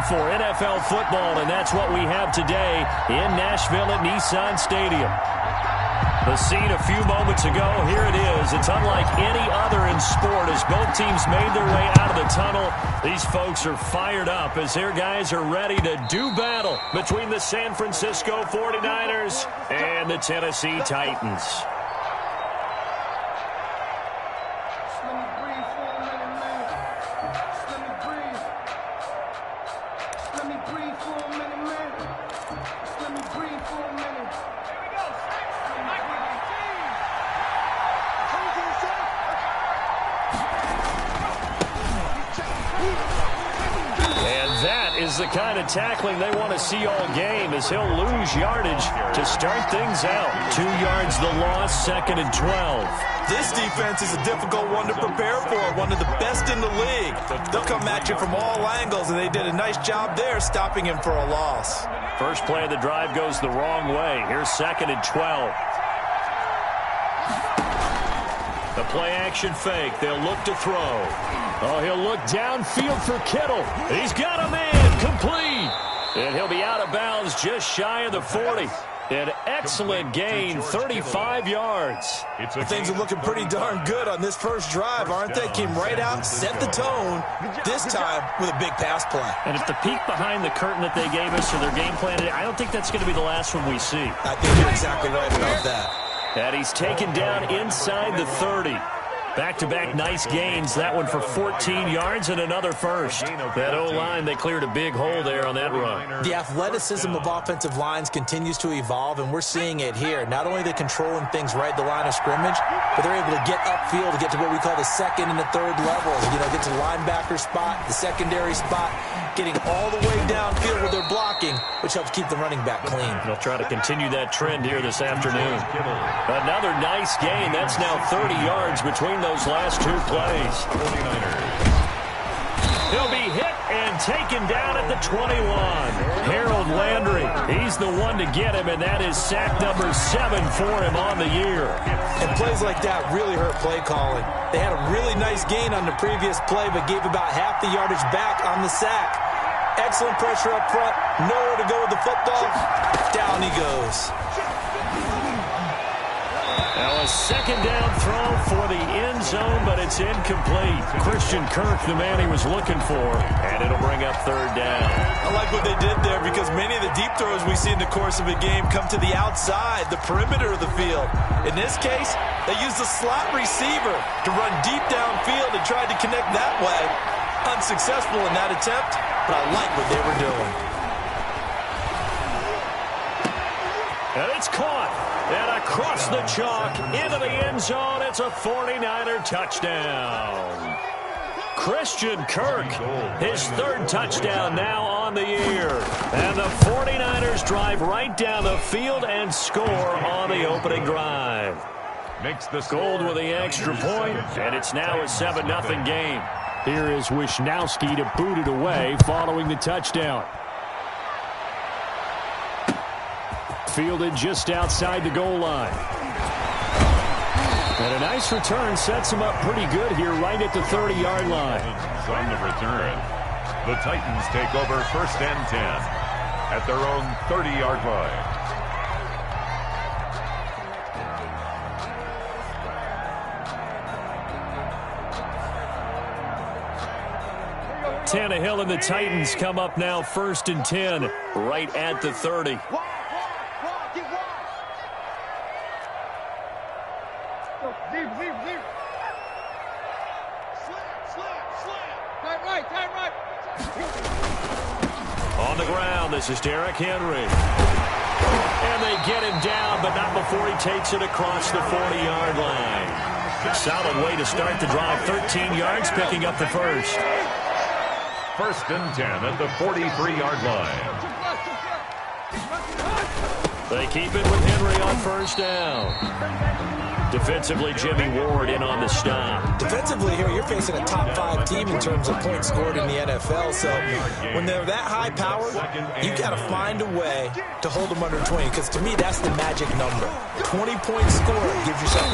wait for, NFL football, and that's what we have today in Nashville at Nissan Stadium. The scene a few moments ago, here it is. It's unlike any other in sport as both teams made their way out of the tunnel. These folks are fired up as their guys are ready to do battle between the San Francisco 49ers and the Tennessee Titans. The kind of tackling they want to see all game as he'll lose yardage to start things out. 2 yards the loss, 2nd and 12. This defense is a difficult one to prepare for, one of the best in the league. They'll come at you from all angles, and they did a nice job there stopping him for a loss. First play of the drive goes the wrong way. Here's 2nd and 12. The play action fake. They'll look to throw. Oh, he'll look downfield for Kittle. He's got a man. Complete. And he'll be out of bounds just shy of the 40. An excellent gain, 35 yards. Things are looking pretty darn good on this first drive, aren't they? Came right out, set the tone, this time with a big pass play. And if the peek behind the curtain that they gave us or their game plan, I don't think that's going to be the last one we see. I think you're exactly right about that. And he's taken down inside the 30. Back-to-back nice gains. That one for 14 yards and another first. That O-line, they cleared a big hole there on that run. The athleticism of offensive lines continues to evolve, and we're seeing it here. Not only are they controlling things right at the line of scrimmage, but they're able to get upfield to get to what we call the second and the third levels. You know, get to the linebacker spot, the secondary spot, getting all the way downfield with their blocking, which helps keep the running back clean. They'll try to continue that trend here this afternoon. Another nice gain. That's now 30 yards between those last 2 plays. He'll be hit and taken down at the 21. Harold Landry, he's the one to get him, and that is sack number 7 for him on the year. And plays like that really hurt play calling. They had a really nice gain on the previous play, but gave about half the yardage back on the sack. Excellent pressure up front, nowhere to go with the football. Down he goes. Now a second down throw for the end zone, but it's incomplete. Christian Kirk, the man he was looking for, and it'll bring up 3rd down. I like what they did there because many of the deep throws we see in the course of a game come to the outside, the perimeter of the field. In this case, they used a slot receiver to run deep downfield and tried to connect that way. Unsuccessful in that attempt, but I like what they were doing. And it's caught. And across the chalk, into the end zone, it's a 49er touchdown. Christian Kirk, his 3rd touchdown now on the year. And the 49ers drive right down the field and score on the opening drive. Makes the Gold with the extra point, and it's now a 7-0 game. Here is Wisnowski to boot it away following the touchdown. Fielded just outside the goal line. And a nice return sets him up pretty good here right at the 30-yard line. On the return, the Titans take over 1st and 10 at their own 30-yard line. Tannehill and the Titans come up now 1st and 10 right at the 30. On the ground, this is Derrick Henry. And they get him down, but not before he takes it across the 40-yard line. Solid way to start the drive. 13 yards, picking up the first. 1st and 10 at the 43-yard line. They keep it with Henry on 1st down. Defensively, Jimmy Ward in on the stop. Defensively here, you're facing a top 5 team in terms of points scored in the NFL. So when they're that high powered, you got to find a way to hold them under 20. Because to me, that's the magic number. 20 points scored gives yourself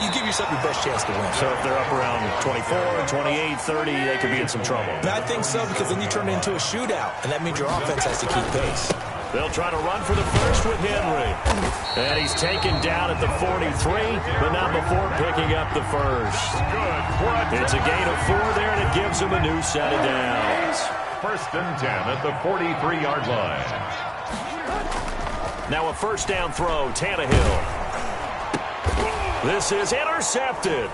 you give yourself your best chance to win. So if they're up around 24, 28, 30, they could be in some trouble. And I think so, because then you turn it into a shootout, and that means your offense has to keep pace. They'll try to run for the first with Henry. And he's taken down at the 43, but not before picking up the first. It's a gain of 4 there, and it gives him a new set of downs. 1st and 10 at the 43-yard line. Now a first down throw, Tannehill. This is intercepted.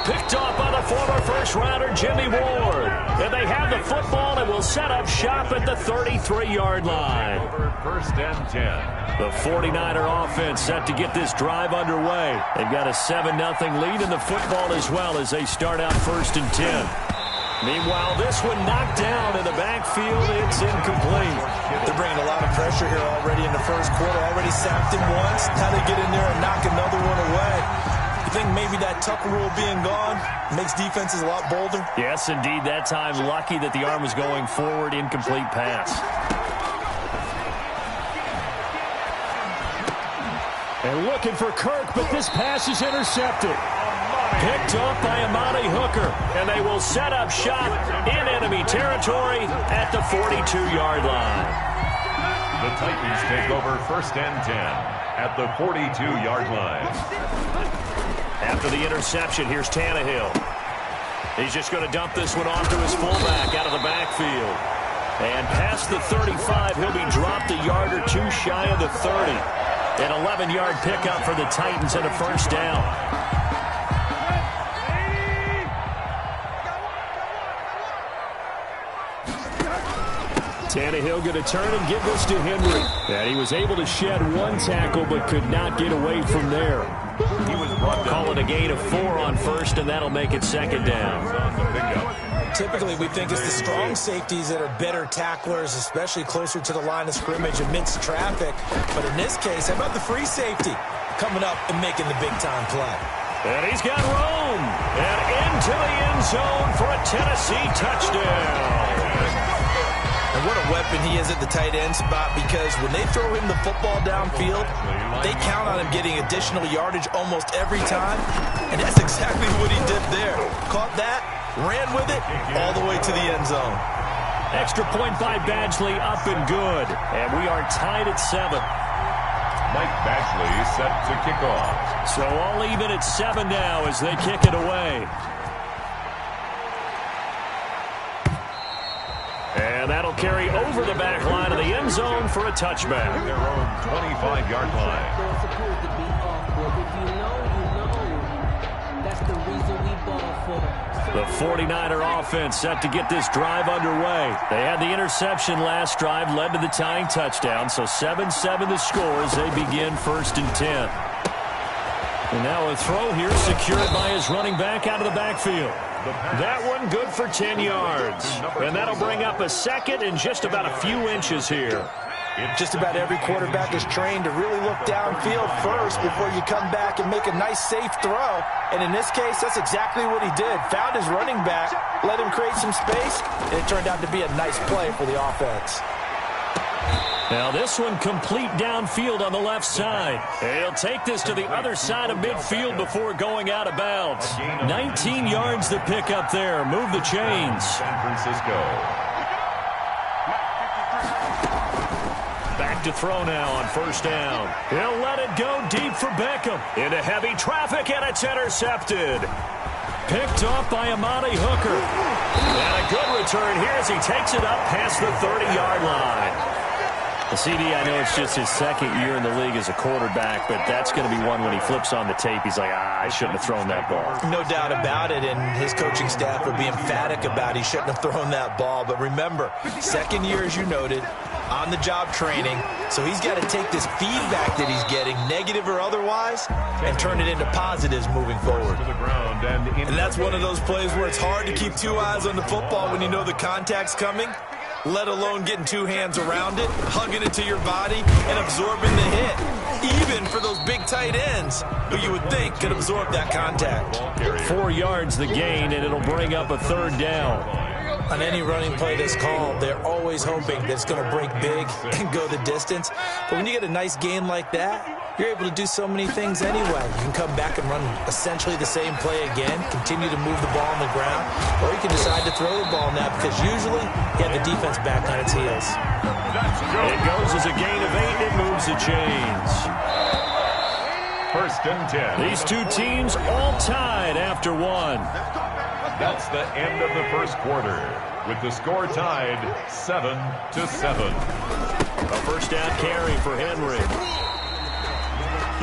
Picked off by the former first-rounder Jimmy Ward. And they have the football and will set up shop at the 33-yard line. 1st and 10. The 49er offense set to get this drive underway. They've got a 7-0 lead in the football as well as they start out 1st and 10. Meanwhile, this one knocked down in the backfield. It's incomplete. They're bringing a lot of pressure here already in the first quarter. Already sacked him once. How to get in there and knock another one away. You think maybe that Tucker rule being gone makes defenses a lot bolder? Yes, indeed. That time, lucky that the arm was going forward. Incomplete pass. And looking for Kirk, but this pass is intercepted. Picked up by Amani Hooker, and they will set up shop in enemy territory at the 42-yard line. The Titans take over 1st and 10 at the 42-yard line. After the interception, here's Tannehill. He's just going to dump this one off to his fullback out of the backfield. And past the 35, he'll be dropped a yard or two shy of the 30. An 11-yard pickup for the Titans and a first down. Tannehill going to turn and give this to Henry. And he was able to shed one tackle but could not get away from there. He was calling a gain of 4 on first, and that'll make it 2nd down. Typically, we think it's the strong safeties that are better tacklers, especially closer to the line of scrimmage amidst traffic. But in this case, how about the free safety coming up and making the big-time play? And he's got room. And into the end zone for a Tennessee touchdown. And what a weapon he is at the tight end spot, because when they throw him the football downfield, they count on him getting additional yardage almost every time. And that's exactly what he did there. Caught that, ran with it, all the way to the end zone. Extra point by Badgley, up and good. And we are tied at 7. Mike Badgley set to kick off. So all even at 7 now as they kick it away. And that'll carry over the back line of the end zone for a touchback. Their own 25-yard line. They're supposed to be off, but if you know, that's the reason we ball for. The 49er offense set to get this drive underway. They had the interception last drive, led to the tying touchdown, so 7-7 the score as they begin 1st and 10. And now a throw here secured by his running back out of the backfield. That one good for 10 yards. And that'll bring up a 2nd and just about a few inches here. Just about every quarterback is trained to really look downfield first before you come back and make a nice, safe throw. And in this case, that's exactly what he did. Found his running back, let him create some space, and it turned out to be a nice play for the offense. Now this one complete downfield on the left side. He'll take this to the other side of midfield before going out of bounds. 19 yards to pick up there. Move the chains. San Francisco. Back to throw now on 1st down. He'll let it go deep for Beckham. Into heavy traffic, and it's intercepted. Picked off by Amani Hooker. And a good return here as he takes it up past the 30-yard line. The CD, I know it's just his 2nd year in the league as a quarterback, but that's going to be one when he flips on the tape. He's like, I shouldn't have thrown that ball. No doubt about it, and his coaching staff will be emphatic about he shouldn't have thrown that ball. But remember, 2nd year, as you noted, on-the-job training, so he's got to take this feedback that he's getting, negative or otherwise, and turn it into positives moving forward. And that's one of those plays where it's hard to keep 2 eyes on the football when you know the contact's coming. let alone getting two hands around it, hugging it to your body, and absorbing the hit. Even for those big tight ends who you would think could absorb that contact. 4 yards the gain, and it'll bring up a third down. On any running play that's called, they're always hoping that it's going to break big and go the distance. But when you get a nice gain like that, you're able to do so many things anyway. You can come back and run essentially the same play again, continue to move the ball on the ground, or you can decide to throw the ball now because usually you have the defense back on its heels. It goes as a gain of 8. It moves the chains. 1st and 10. These two teams all tied after 1. That's the end of the first quarter, with the score tied 7-7. A first down carry for Henry.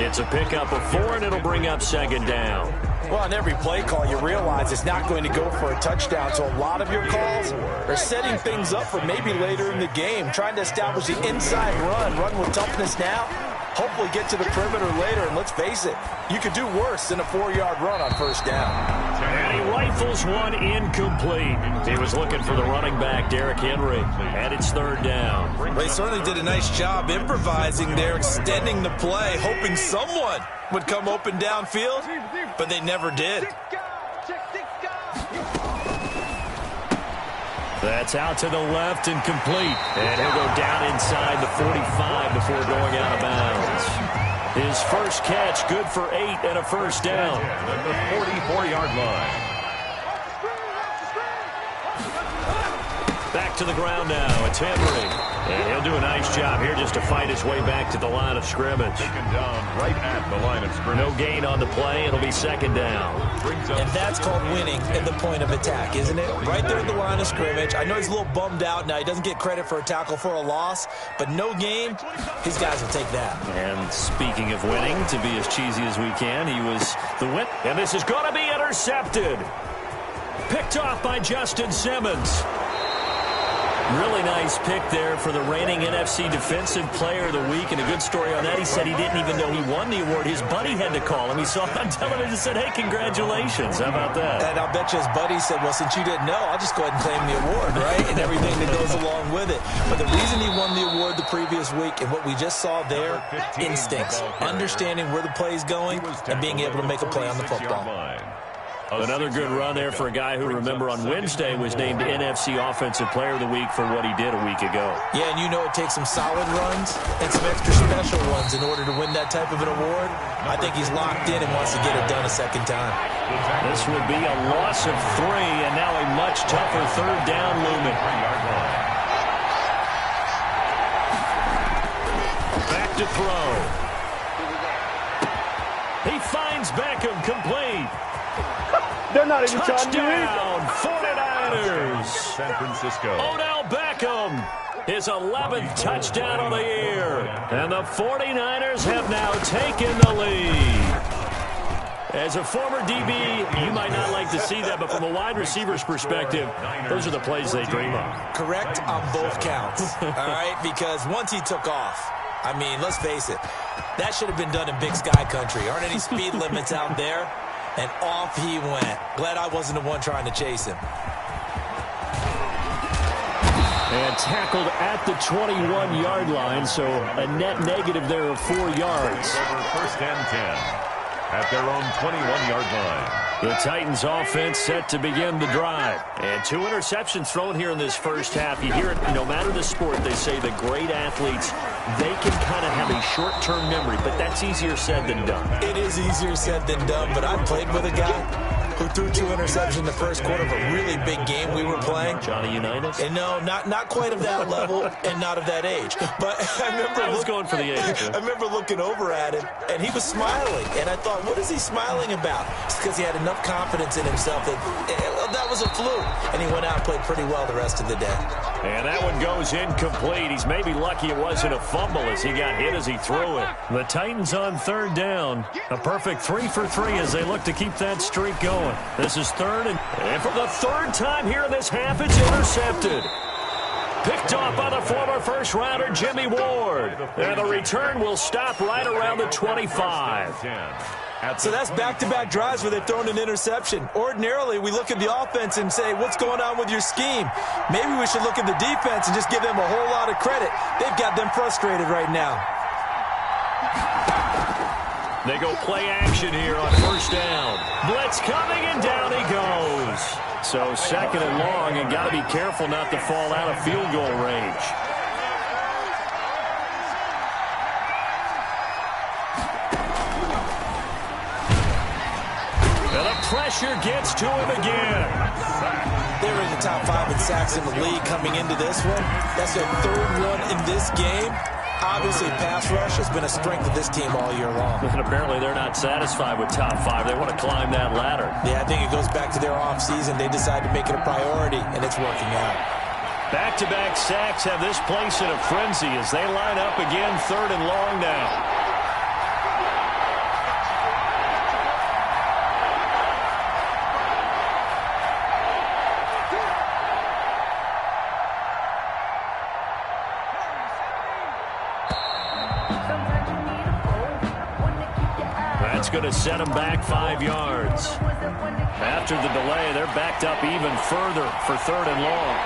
It's a pickup of 4, and it'll bring up 2nd down. Well, on every play call, you realize it's not going to go for a touchdown, so a lot of your calls are setting things up for maybe later in the game, trying to establish the inside run with toughness now, hopefully get to the perimeter later, and let's face it, you could do worse than a 4-yard run on first down. And he rifles one incomplete. He was looking for the running back, Derrick Henry, and it's 3rd down. Well, they certainly did a nice job improvising there, extending the play, hoping someone would come open downfield, but they never did. That's out to the left and complete. And he'll go down inside the 45 before going out of bounds. His first catch, good for 8 and a first down. At the 44-yard line. Back to the ground now. It's Henry. And he'll do a nice job here just to fight his way back to the line of scrimmage. Taken down right at the line of scrimmage. No gain on the play. It'll be 2nd down. And that's called winning at the point of attack, isn't it? Right there at the line of scrimmage. I know he's a little bummed out now. He doesn't get credit for a tackle for a loss, but no gain, his guys will take that. And speaking of winning, to be as cheesy as we can, he was the win. And this is going to be intercepted. Picked off by Justin Simmons. Really nice pick there for the reigning NFC Defensive Player of the Week, and a good story on that. He said he didn't even know he won the award. His buddy had to call him. He saw it on television and said, hey, congratulations. How about that? And I'll bet you his buddy said, well, since you didn't know, I'll just go ahead and claim the award, right? And everything that goes along with it. But the reason he won the award the previous week and what we just saw there, instincts, understanding where the play is going and being able to make a play on the football. Another good run there for a guy who, remember, on Wednesday was named NFC Offensive Player of the Week for what he did a week ago. Yeah, and you know it takes some solid runs and some extra special ones in order to win that type of an award. I think he's locked in and wants to get it done a second time. This would be a loss of 3, and now a much tougher 3rd down looming. Back to throw. He finds Beckham complete. They're not even trying to do it. Touchdown, 49ers. San Francisco. Odell Beckham, his 11th touchdown of the year. And the 49ers have now taken the lead. As a former DB, you might not like to see that, but from a wide receiver's perspective, those are the plays they dream of. Correct on both counts, all right? Because once he took off, I mean, let's face it, that should have been done in Big Sky Country. Aren't any speed limits out there? And off he went. Glad I wasn't the one trying to chase him. And tackled at the 21-yard line, so a net negative there of 4 yards. Over 1st and 10 at their own 21-yard line. The Titans offense set to begin the drive. And 2 interceptions thrown here in this first half. You hear it, no matter the sport, they say the great athletes, they can kind of have a short-term memory, but that's easier said than done. It is easier said than done, but I played with a guy who threw 2 interceptions in the first quarter of a really big game we were playing. Johnny Unitas? And no, not quite of that level and not of that age. But I was going for the age. I remember looking over at him, and he was smiling. And I thought, what is he smiling about? It's because he had enough confidence in himself that was a fluke. And he went out and played pretty well the rest of the day. And that one goes incomplete. He's maybe lucky it wasn't a fumble as he got hit as he threw it. The Titans on 3rd down. A perfect 3 for 3 as they look to keep that streak going. This is 3rd, and for the 3rd time here in this half, it's intercepted. Picked off by the former first-rounder Jimmy Ward. And the return will stop right around the 25. So that's back-to-back drives where they've thrown an interception. Ordinarily, we look at the offense and say, what's going on with your scheme? Maybe we should look at the defense and just give them a whole lot of credit. They've got them frustrated right now. They go play action here on first down. Blitz coming, and down he goes. So second and long, and got to be careful not to fall out of field goal range. And the pressure gets to him again. They were in the top 5 in sacks in the league coming into this one. That's their third one in this game. Obviously, pass rush has been a strength of this team all year long. And apparently they're not satisfied with top 5. They want to climb that ladder. Yeah, I think it goes back to their offseason. They decided to make it a priority, and it's working out. Back-to-back sacks have this place in a frenzy as they line up again, third and long now. That's going to set them back 5 yards. After the delay, they're backed up even further for third and long.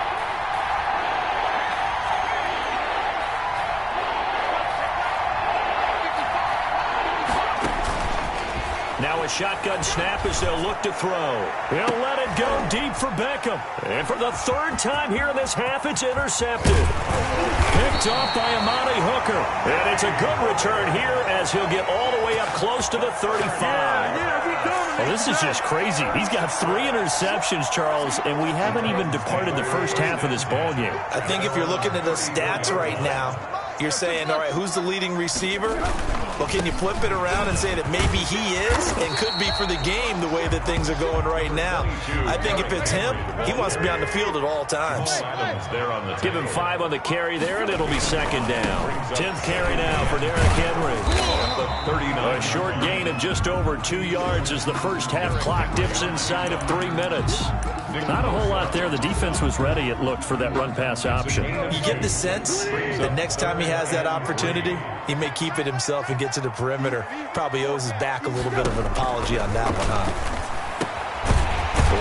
Now a shotgun snap as they'll look to throw. He'll let it go deep for Beckham. And for the third time here in this half, it's intercepted. Picked off by Amani Hooker. And it's a good return here as he'll get all the way up close to the 35. Well, this is just crazy. He's got 3 interceptions, Charles, and we haven't even departed the first half of this ballgame. I think if you're looking at the stats right now, you're saying, all right, who's the leading receiver? Well, can you flip it around and say that maybe he is and could be for the game the way that things are going right now? I think if it's him, he wants to be on the field at all times. Give him 5 on the carry there, and it'll be second down. 10th carry now for Derrick Henry. A short gain of just over 2 yards as the first half clock dips inside of 3 minutes. Not a whole lot there. The defense was ready, it looked, for that run-pass option. You get the sense that next time he has that opportunity, he may keep it himself and get to the perimeter. Probably owes his back a little bit of an apology on that one, huh?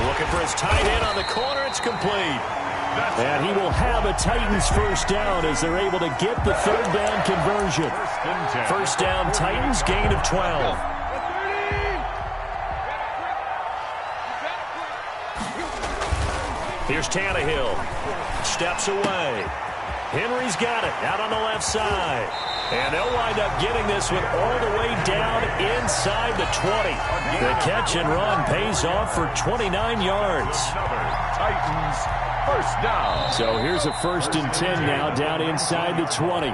Looking for his tight end on the corner. It's complete. And he will have a Titans first down as they're able to get the third down conversion. First down, Titans, gain of 12. Here's Tannehill. Steps away. Henry's got it out on the left side. And they'll wind up getting this one all the way down inside the 20. The catch and run pays off for 29 yards. Titans first down. So here's a 1st and 10 now down inside the 20.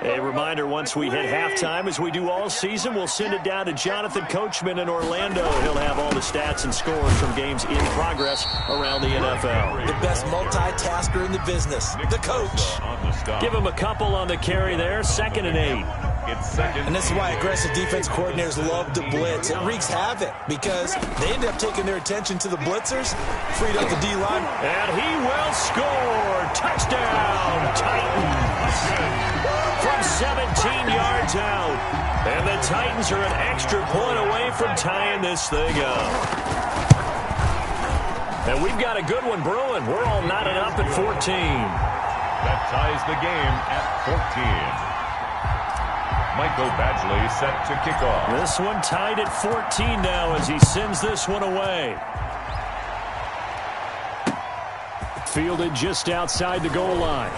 A reminder, once we hit halftime, as we do all season, we'll send it down to Jonathan Coachman in Orlando. He'll have all the stats and scores from games in progress around the NFL. The best multitasker in the business, the coach. Give him a couple on the carry there, 2nd and 8. And this is why aggressive defense coordinators love to blitz. It wreaks havoc because they end up taking their attention to the blitzers, freed up the D-line. And he will score. Touchdown, Titans. From 17 yards out. And the Titans are an extra point away from tying this thing up. And we've got a good one brewing. We're all knotted up at 14. That ties the game at 14. Michael Badgley set to kick off. This one tied at 14 now as he sends this one away. Fielded just outside the goal line.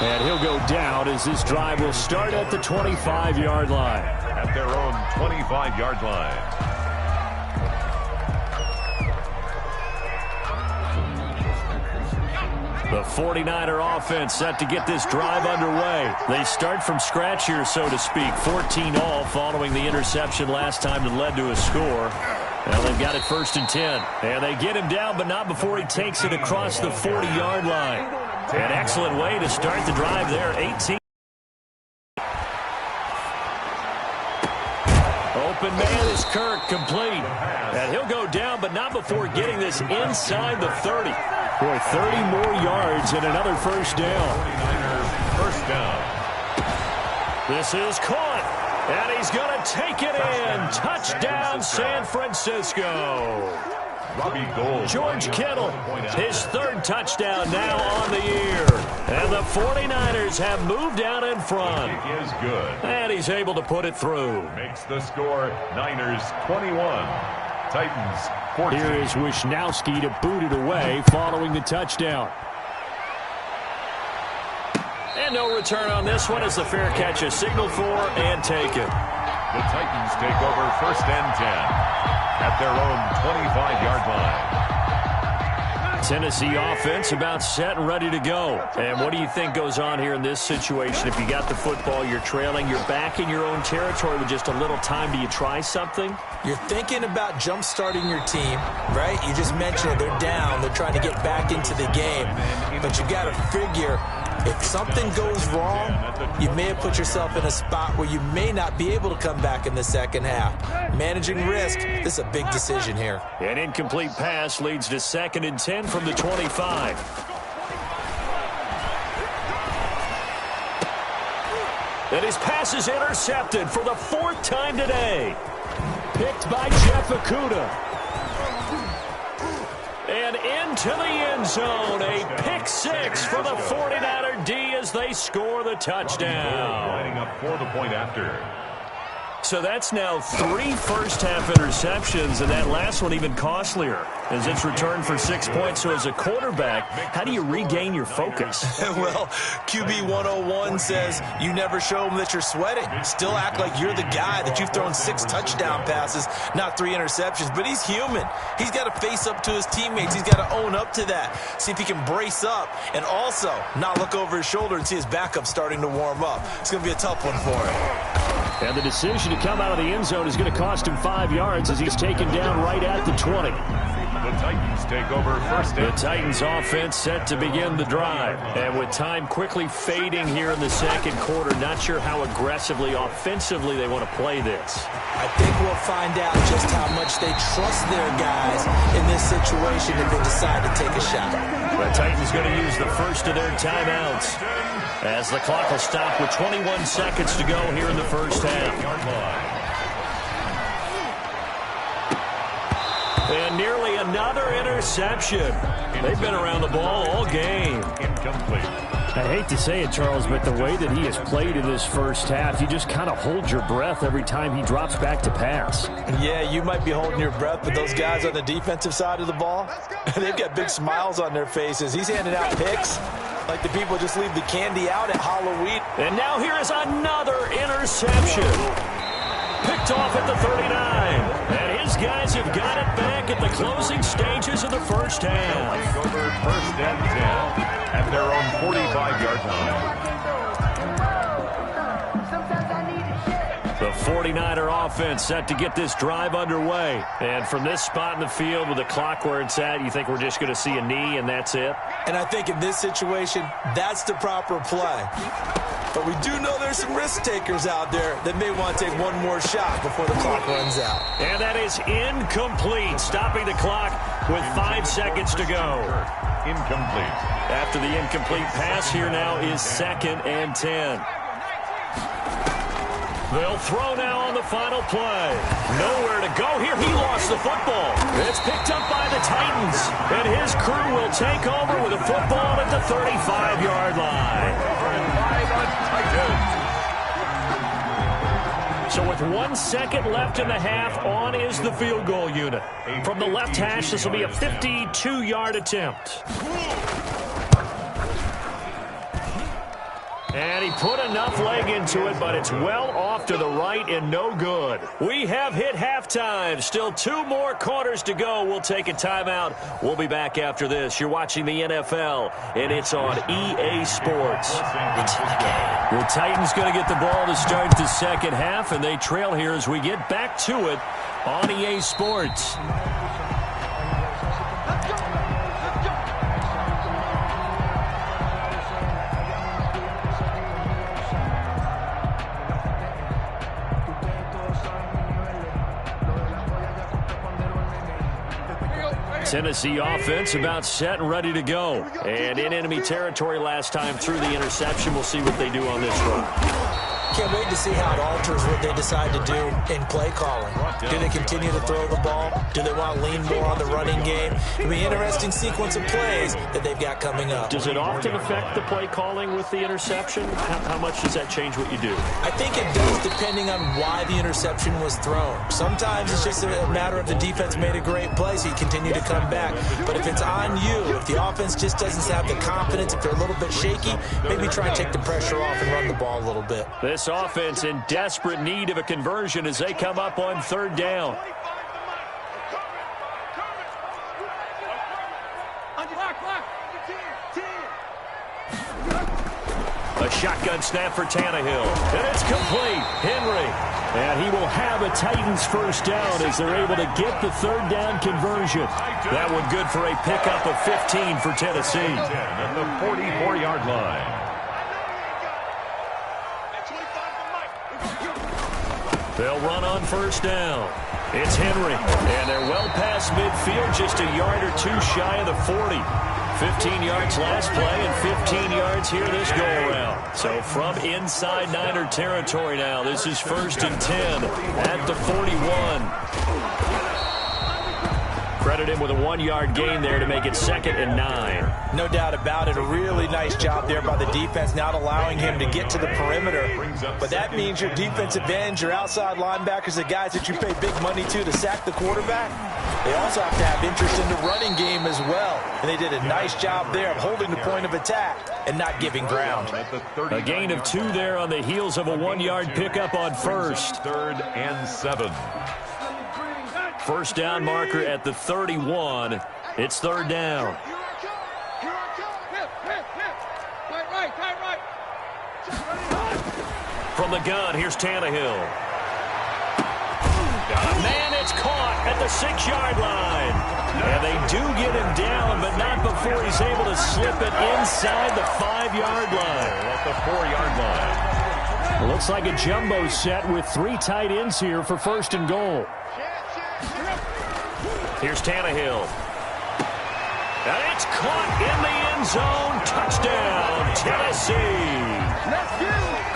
And he'll go down as this drive will start at the 25-yard line. At their own 25-yard line. The 49er offense set to get this drive underway. They start from scratch here, so to speak. 14-all following the interception last time that led to a score. Well, they've got it 1st and 10. And they get him down, but not before he takes it across the 40-yard line. An excellent way to start the drive there. 18. Open man is Kirk, complete. And he'll go down, but not before getting this inside the 30. Boy, 30 more yards and another first down. First down. This is caught, and he's going to take it in. Touchdown, San Francisco. George Kittle, his third touchdown now on the year. And the 49ers have moved out in front. Is good. And he's able to put it through. Makes the score Niners 21, Titans 14. Here is Wisnowski to boot it away following the touchdown. And no return on this one as the fair catch is signaled for and taken. The Titans take over 1st and 10 at their own 25-yard line. Tennessee offense about set and ready to go. And what do you think goes on here in this situation? If you got the football, you're trailing, you're back in your own territory with just a little time. Do you try something? You're thinking about jump-starting your team, right? You just mentioned it. They're down. They're trying to get back into the game. But you got to figure, if something goes wrong, you may have put yourself in a spot where you may not be able to come back in the second half. Managing risk, this is a big decision here. An incomplete pass leads to 2nd and 10 from the 25. And his pass is intercepted for the 4th time today. Picked by Jeff Okudah. And into the end zone, a pick 6 for the 49er D as they score the touchdown. Lining up for the point after. So that's now 3 first-half interceptions, and that last one even costlier as it's returned for 6 points. So as a quarterback, how do you regain your focus? Well, QB 101 says you never show them that you're sweating. Still act like you're the guy, that you've thrown 6 touchdown passes, not 3 interceptions. But he's human. He's got to face up to his teammates. He's got to own up to that. See if he can brace up and also not look over his shoulder and see his backup starting to warm up. It's going to be a tough one for him. And the decision to come out of the end zone is going to cost him 5 yards as he's taken down right at the 20. The Titans take over 1st and 10. The Titans offense set to begin the drive. And with time quickly fading here in the second quarter, not sure how aggressively, offensively they want to play this. I think we'll find out just how much they trust their guys in this situation if they decide to take a shot. The Titans going to use the first of their timeouts as the clock will stop with 21 seconds to go here in the first half. And nearly another interception. They've been around the ball all game. Incomplete. I hate to say it, Charles, but the way that he has played in this first half, you just kind of hold your breath every time he drops back to pass. Yeah, you might be holding your breath, but those guys on the defensive side of the ball, they've got big smiles on their faces. He's handing out picks like the people just leave the candy out at Halloween. And now here is another interception. Picked off at the 39. And his guys have got it back at the closing stages of the first half. Over 1st and 10 at their own 45-yard line. The 49er offense set to get this drive underway. And from this spot in the field with the clock where it's at, you think we're just going to see a knee and that's it? And I think in this situation, that's the proper play. But we do know there's some risk takers out there that may want to take one more shot before the clock runs out. And that is incomplete, stopping the clock with 5 seconds to go. Incomplete. After the incomplete pass, here now is 2nd and 10. They'll throw now on the final play. Nowhere to go here. He lost the football. It's picked up by the Titans. And his crew will take over with a football at the 35-yard line. So with 1 second left in the half, on is the field goal unit. From the left hash, this will be a 52-yard attempt. And he put enough leg into it, but it's well off to the right and no good. We have hit halftime. Still 2 more quarters to go. We'll take a timeout. We'll be back after this. You're watching the NFL, and it's on EA Sports. It's in the game. The Titans going to get the ball to start the second half, and they trail here as we get back to it on EA Sports. Tennessee offense about set and ready to go. And in enemy territory last time through the interception. We'll see what they do on this run. Can't wait to see how it alters what they decide to do in play calling. Do they continue to throw the ball? Do they want to lean more on the running game? It'll be an interesting sequence of plays that they've got coming up. Does it often affect the play calling with the interception? How much does that change what you do? I think it does, depending on why the interception was thrown. Sometimes it's just a matter of the defense made a great play, so you continue to come back. But if it's on you, if the offense just doesn't have the confidence, if they're a little bit shaky, maybe try and take the pressure off and run the ball a little bit. This offense in desperate need of a conversion as they come up on third down. A shotgun snap for Tannehill. And it's complete. Henry. And he will have a Titans first down as they're able to get the third down conversion. That one good for a pickup of 15 for Tennessee. At the 44-yard line. They'll run on first down. It's Henry. And they're well past midfield, just a yard or two shy of the 40. 15 yards last play and 15 yards here this go-around. So from inside Niner territory now, this is 1st and 10 at the 41. Credit him with a 1-yard gain there to make it 2nd and 9. No doubt about it. A really nice job there by the defense, not allowing him to get to the perimeter. But that means your defensive ends, your outside linebackers, the guys that you pay big money to sack the quarterback, they also have to have interest in the running game as well. And they did a nice job there of holding the point of attack and not giving ground. A gain of 2 there on the heels of a 1-yard pickup on first. 3rd and 7. First down marker at the 31. It's third down. From the gun, here's Tannehill. Man, it's caught at the 6-yard line. And they do get him down, but not before he's able to slip it inside the 5-yard line. At the 4-yard line. It looks like a jumbo set with 3 tight ends here for 1st and goal. Here's Tannehill. And it's caught in the end zone. Touchdown, Tennessee.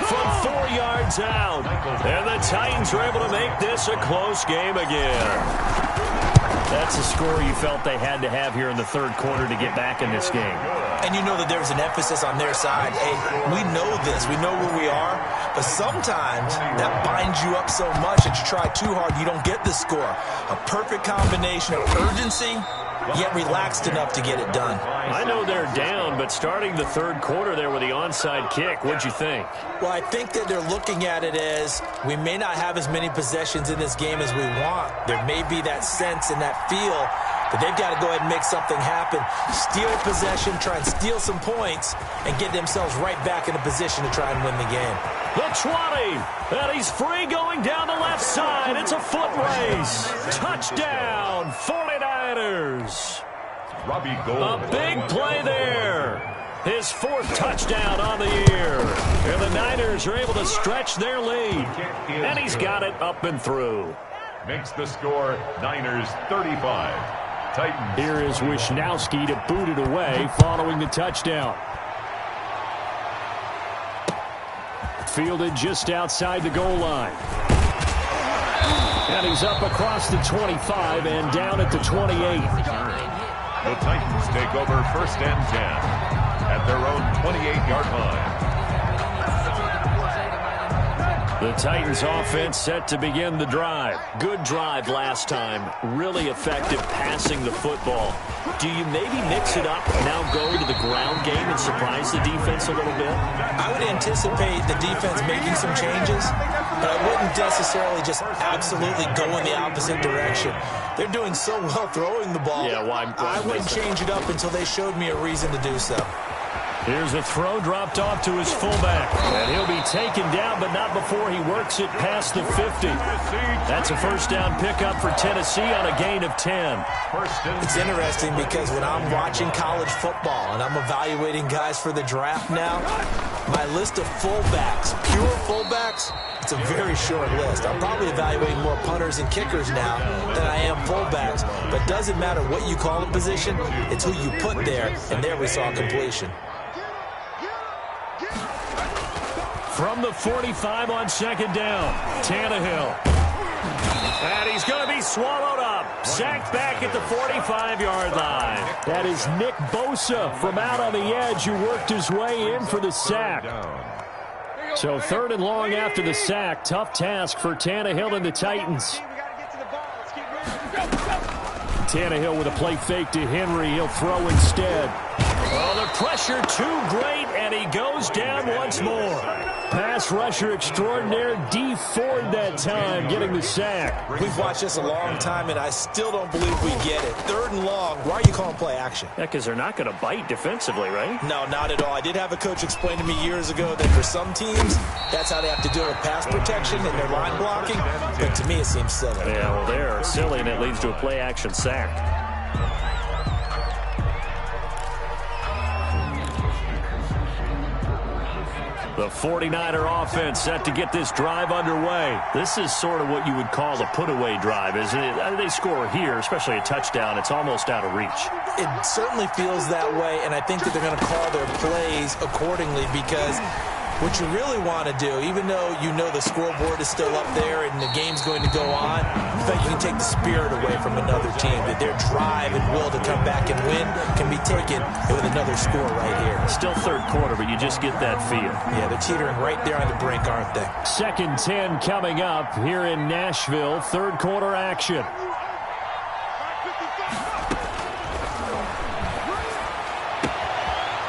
From 4 yards out. And the Titans are able to make this a close game again. That's a score you felt they had to have here in the third quarter to get back in this game. And you know that there's an emphasis on their side. Hey, we know this. We know where we are. But sometimes that binds you up so much that you try too hard, you don't get the score. A perfect combination of urgency, yet relaxed enough to get it done. I know they're down, but starting the third quarter there with the onside kick, what'd you think? Well, I think that they're looking at it as we may not have as many possessions in this game as we want. There may be that sense and that feel that they've got to go ahead and make something happen. Steal possession, try and steal some points, and get themselves right back in a position to try and win the game. The 20, and he's free going down the left side. It's a foot race. Touchdown, 49ers. Robbie Gould. A big play there. His 4th touchdown on the year. And the Niners are able to stretch their lead. And he's got it up and through. Makes the score Niners 35. Titans. Here is Wisnowski to boot it away following the touchdown. Fielded just outside the goal line. And he's up across the 25 and down at the 28. The Titans take over 1st and 10 at their own 28-yard line. The Titans offense set to begin the drive. Good drive last time. Really effective passing the football. Do you maybe mix it up, now go to the ground game and surprise the defense a little bit? I would anticipate the defense making some changes, but I wouldn't necessarily just absolutely go in the opposite direction. They're doing so well throwing the ball. Yeah, I wouldn't change it up until they showed me a reason to do so. Here's a throw dropped off to his fullback. And he'll be taken down, but not before he works it past the 50. That's a first down pickup for Tennessee on a gain of 10. It's interesting because when I'm watching college football and I'm evaluating guys for the draft now, my list of fullbacks, pure fullbacks, it's a very short list. I'm probably evaluating more punters and kickers now than I am fullbacks. But it doesn't matter what you call a position, it's who you put there, and there we saw completion. From the 45 on second down, Tannehill. And he's going to be swallowed up. Sacked back at the 45-yard line. That is Nick Bosa from out on the edge who worked his way in for the sack. So 3rd and long after the sack. Tough task for Tannehill and the Titans. Tannehill with a play fake to Henry. He'll throw instead. Well, the pressure too great, and he goes down once more. Pass rusher extraordinaire, D Ford that time, getting the sack. We've watched this a long time, and I still don't believe we get it. 3rd and long, why are you calling play action? Yeah, because they're not going to bite defensively, right? No, not at all. I did have a coach explain to me years ago that for some teams, that's how they have to deal with pass protection and their line blocking. But to me, it seems silly. Yeah, well, they're silly, and it leads to a play action sack. The 49er offense set to get this drive underway. This is sort of what you would call a put-away drive, isn't it? They score here, especially a touchdown. It's almost out of reach. It certainly feels that way, and I think that they're going to call their plays accordingly because what you really want to do, even though you know the scoreboard is still up there and the game's going to go on, in fact, you can take the spirit away from another team. That their drive and will to come back and win can be taken with another score right here. Still 3rd quarter, but you just get that feel. Yeah, they're teetering right there on the brink, aren't they? 2nd and 10 coming up here in Nashville. 3rd quarter action.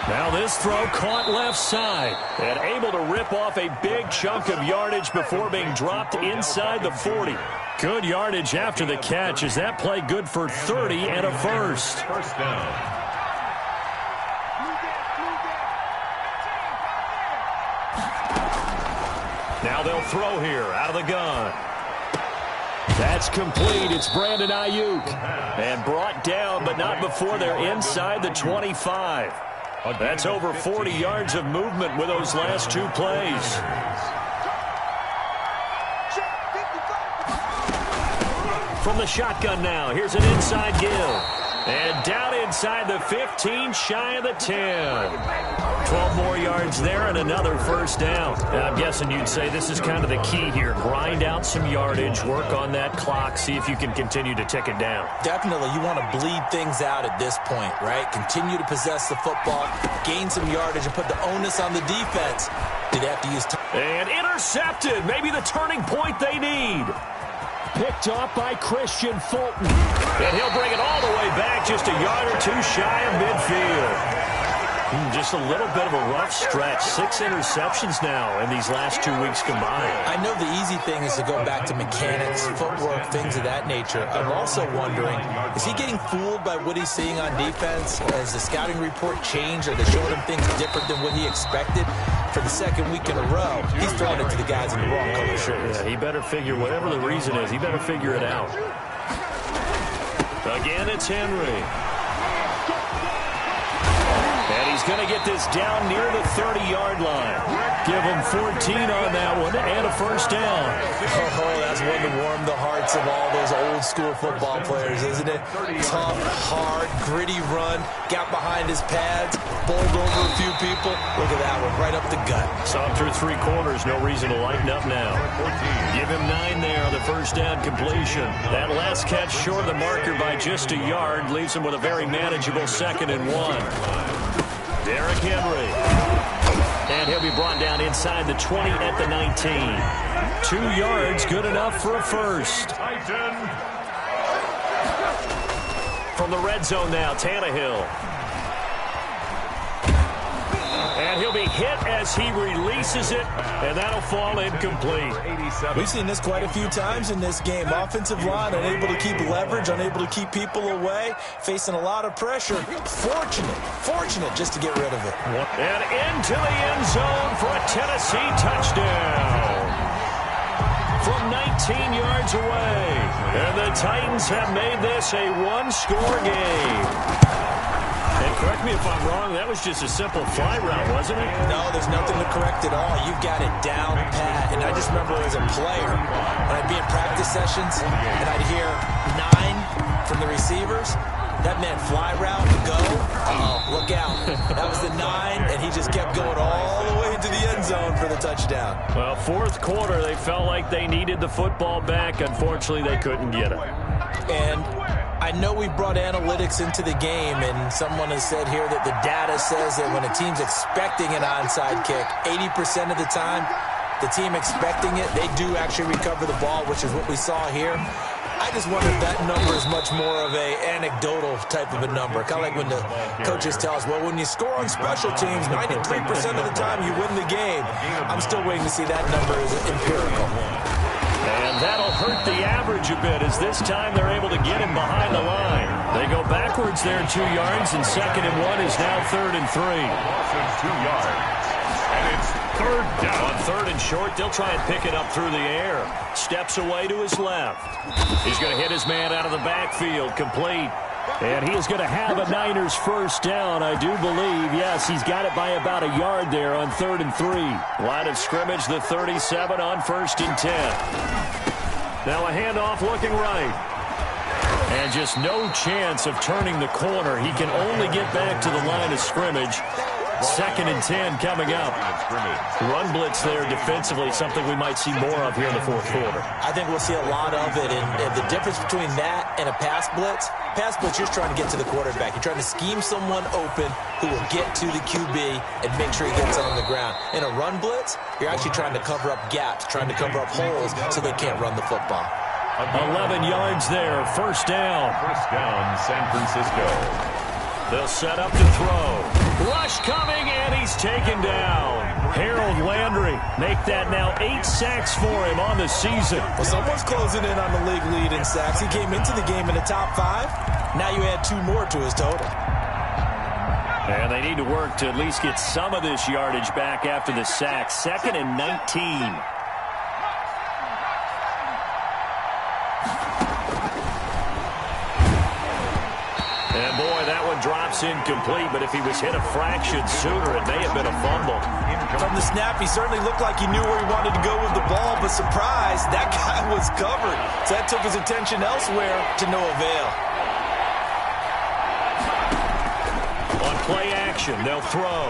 Now this throw caught left side and able to rip off a big chunk of yardage before being dropped inside the 40. Good yardage after the catch. Is that play good for 30 and a first? First down. Now they'll throw here out of the gun. That's complete. It's Brandon Ayuk. And brought down, but not before they're inside the 25. That's over 40 yards of movement with those last 2 plays. From the shotgun now, here's an inside give. And down inside the 15, shy of the 10. 12 more yards there and another first down. Now, I'm guessing you'd say this is kind of the key here. Grind out some yardage, work on that clock, see if you can continue to tick it down. Definitely. You want to bleed things out at this point, right? Continue to possess the football, gain some yardage, and put the onus on the defense. Do they have to use time? And intercepted. Maybe the turning point they need. Picked off by Christian Fulton. And he'll bring it all the way back, just a yard or 2 shy of midfield. Just a little bit of a rough stretch. 6 interceptions now in these last 2 weeks combined. I know the easy thing is to go back to mechanics, footwork, things of that nature. I'm also wondering, is he getting fooled by what he's seeing on defense? Has the scouting report changed? Are they showing him things different than what he expected? For the 2nd week in a row, he's throwing it to the guys in the wrong color shirts. Yeah, he better figure, whatever the reason is, he better figure it out. Again, it's Henry. And he's going to get this down near the 30-yard line. Give him 14 on that one and a first down. Oh, that's one to warm the hearts of all those old-school football players, isn't it? Tough, hard, gritty run, got behind his pads, bowled over a few people. Look at that one, right up the gut. Saw him through 3 quarters, no reason to lighten up now. Give him 9 there on the first down completion. That last catch short of the marker by just a yard leaves him with a very manageable 2nd and 1. Derrick Henry. And he'll be brought down inside the 20 at the 19. 2 yards, good enough for a first. From the red zone now, Tannehill. And he'll be hit as he releases it, and that'll fall incomplete. We've seen this quite a few times in this game. Offensive line unable to keep leverage, unable to keep people away, facing a lot of pressure. Fortunate just to get rid of it. And into the end zone for a Tennessee touchdown. From 19 yards away. And the Titans have made this a 1-score game. And correct me if I'm wrong, that was just a simple fly route, wasn't it? No, there's nothing to correct at all. You've got it down pat. And I just remember as a player, when I'd be in practice sessions, and I'd hear 9 from the receivers, that meant fly route, go. Uh-oh, look out. That was the 9, and he just kept going all the way into the end zone for the touchdown. touchdown. Well, fourth quarter, they felt like they needed the football back. Unfortunately, they couldn't get it. And I know we brought analytics into the game, and someone has said here that the data says that when a team's expecting an onside kick, 80% of the time, the team expecting it, they do actually recover the ball, which is what we saw here. I just wonder if that number is much more of a anecdotal type of a number. Kind of like when the coaches tell us, well, when you score on special teams, 93% of the time you win the game. I'm still waiting to see that number as empirical. And that'll hurt the average a bit as this time they're able to get him behind the line. They go backwards there 2 yards, and 2nd and 1 is now 3rd and 3. Loss of 2 yards. And it's 3rd down. On 3rd and short, they'll try and pick it up through the air. Steps away to his left. He's going to hit his man out of the backfield, complete. And he is going to have a Niners first down, I do believe. Yes, he's got it by about a yard there on 3rd and 3. Line of scrimmage, the 37 on 1st and 10. Now a handoff looking right. And just no chance of turning the corner. He can only get back to the line of scrimmage. 2nd and 10 coming up. Run blitz there defensively, something we might see more of here in the fourth quarter. I think we'll see a lot of it, and the difference between that and a pass blitz, you're just trying to get to the quarterback. You're trying to scheme someone open who will get to the QB and make sure he gets on the ground. In a run blitz, you're actually trying to cover up gaps, trying to cover up holes so they can't run the football. 11 yards there, first down. First down, San Francisco. They'll set up to throw. Rush coming, and he's taken down. Harold Landry make that now 8 sacks for him on the season. Well, someone's closing in on the league lead in sacks. He came into the game in the top 5. Now you add 2 more to his total. And they need to work to at least get some of this yardage back after the sack. 2nd and 19. And boy, that one drops incomplete, but if he was hit a fraction sooner, it may have been a fumble. From the snap, he certainly looked like he knew where he wanted to go with the ball, but surprise, that guy was covered. So that took his attention elsewhere to no avail. On play action, they'll throw.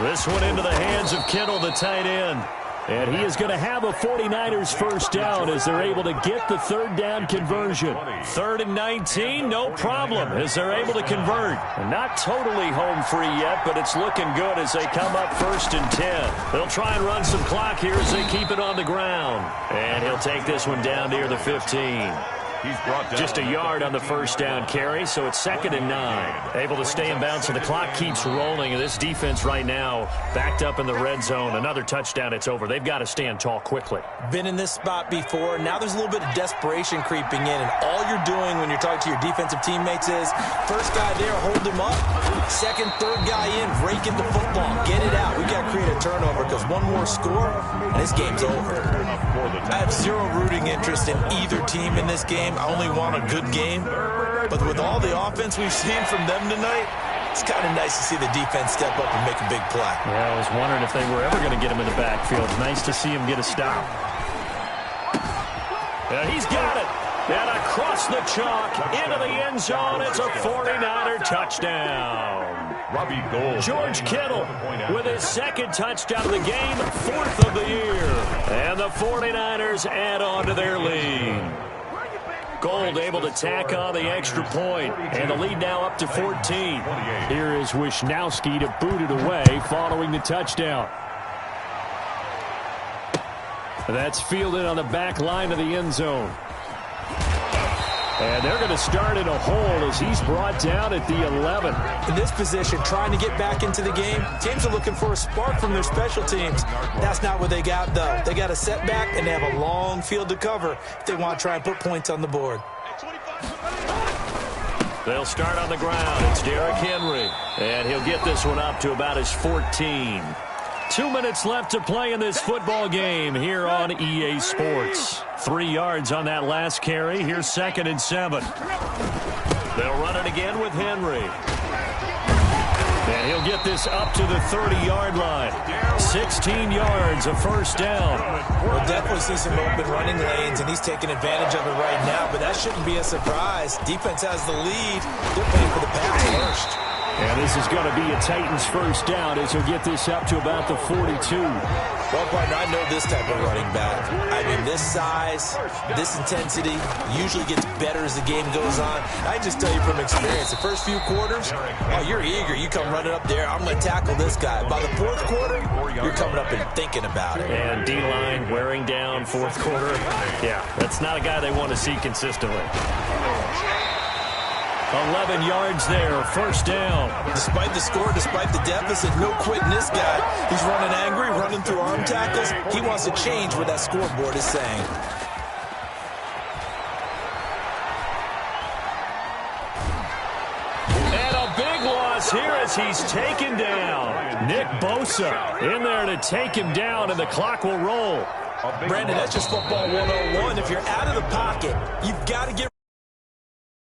This one into the hands of Kittle, the tight end. And he is going to have a 49ers first down as they're able to get the 3rd down conversion. 3rd and 19, no problem as they're able to convert. Not totally home free yet, but it's looking good as they come up 1st and 10. They'll try and run some clock here as they keep it on the ground. And he'll take this one down near the 15. He's brought down. Just a yard on the first down carry, so it's 2nd and 9. Able to stay in bounds, and the clock keeps rolling. And this defense right now backed up in the red zone. Another touchdown, it's over. They've got to stand tall quickly. Been in this spot before. Now there's a little bit of desperation creeping in, and all you're doing when you're talking to your defensive teammates is first guy there, hold him up. 2nd, 3rd guy in, break in the football. Get it out. We've got to create a turnover because one more score, and this game's over. I have zero rooting interest in either team in this game. I only want a good game. But with all the offense we've seen from them tonight, it's kind of nice to see the defense step up and make a big play. Yeah, I was wondering if they were ever going to get him in the backfield. Nice to see him get a stop. And he's got it. And across the chalk into the end zone. It's a 49er touchdown. Robbie Gould. George Kittle with his 2nd touchdown of the game, 4th of the year. And the 49ers add on to their lead. Gould able to tack on the extra point, and the lead now up to 14. Here is Wisnowski to boot it away following the touchdown. That's fielded on the back line of the end zone. And they're going to start in a hole as he's brought down at the 11. In this position, trying to get back into the game, teams are looking for a spark from their special teams. That's not what they got, though. They got a setback, and they have a long field to cover if they want to try and put points on the board. They'll start on the ground. It's Derrick Henry, and he'll get this one up to about his 14. 2 minutes left to play in this football game here on EA Sports. 3 yards on that last carry. Here's 2nd and 7. They'll run it again with Henry. And he'll get this up to the 30-yard line. 16 yards, a first down. We'll definitely see some open running lanes, and he's taking advantage of it right now, but that shouldn't be a surprise. Defense has the lead. They're playing for the pass first. And And this is going to be a Titans first down as he'll get this up to about the 42. Well, partner, I know this type of running back. I mean, this size, this intensity usually gets better as the game goes on. I just tell you from experience, the first few quarters, oh, you're eager. You come running up there, I'm going to tackle this guy. By the fourth quarter, you're coming up and thinking about it. And D-line wearing down fourth quarter. Yeah, that's not a guy they want to see consistently. 11 yards there, first down. Despite the score, despite the deficit, no quitting this guy. He's running angry, running through arm tackles. He wants to change what that scoreboard is saying. And a big loss here as he's taken down. Nick Bosa in there to take him down, and the clock will roll. Brandon, that's just football 101. If you're out of the pocket, you've got to get